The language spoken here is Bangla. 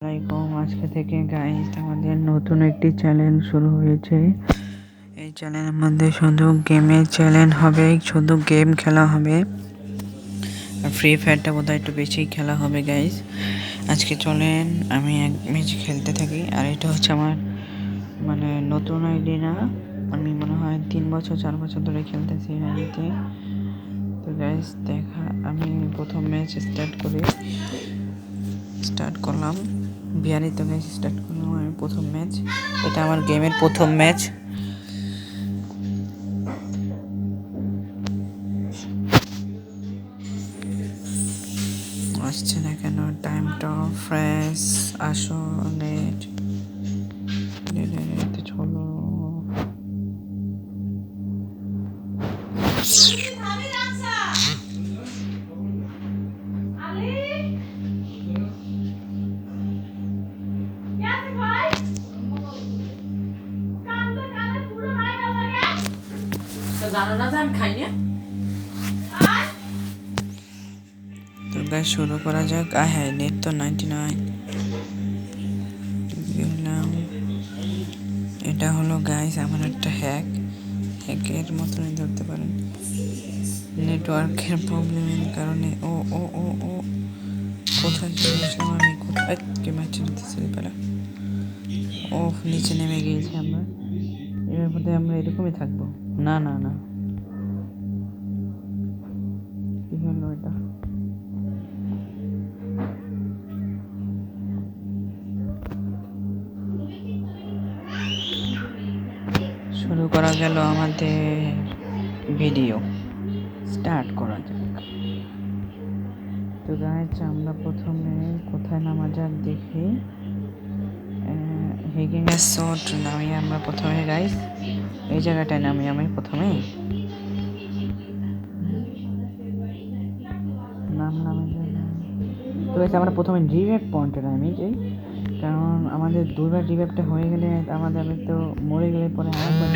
আজকে থেকে গাইস আমাদের নতুন একটি চ্যালেঞ্জ শুরু হয়েছে। এই চ্যালেঞ্জের মধ্যে শুধু গেমের চ্যালেঞ্জ হবে, শুধু গেম খেলা হবে। আর ফ্রি ফায়ারটা বোধহয় একটু বেশি খেলা হবে গাইস। আজকে চলেন আমি এক ম্যাচ খেলতে থাকি। আর এটা হচ্ছে আমার মানে নতুন আইডি না, আমি মনে হয় 3 বছর 4 বছর ধরে খেলতেছি এই আইডিতে। তো গাইস দেখা, আমি প্রথম ম্যাচ স্টার্ট করলাম বিহারি। তো গাইস স্টার্ট করলাম আমি প্রথম ম্যাচ। এটা আমার গেমের প্রথম ম্যাচ। আসছে না কেন? টাইমটা ফ্রেশ, আসো নেট চলো। জানো না যে আমি খাই না। তো গাইস শুরু করা যাক। হ্যাঁ, নেট তো 99 গেলাম। এটা হলো গাইস আমার একটা হ্যাকের মতনই ধরতে পারেন। নেটওয়ার্কের প্রবলেমের কারণে ও ও ও ও কোথায় চলে আসলাম আমি? কোথায় কে ম্যাচ নিতেছি পেলা? ও নিচে নেমে গিয়েছি আমরা। এর মধ্যে আমরা এরকমই থাকবো। না না না, কি হলো এটা? শুরু করা গেল আমাদের ভিডিও। স্টার্ট করা যাক। তো গাইস আমরা প্রথমে কোথায় নামা যাক দেখি। হিগিংয়ের শট নামি আমরা প্রথমে গাইস। এই জায়গাটায় নামি আমি প্রথমে। তো গাইস আমরা প্রথমে রিভাইভ পয়েন্টে নামি যাই, কারণ আমাদের দুইবার রিভাইভটা হয়ে গেলে আমাদের তো মরে গেলে পরে আরেকবার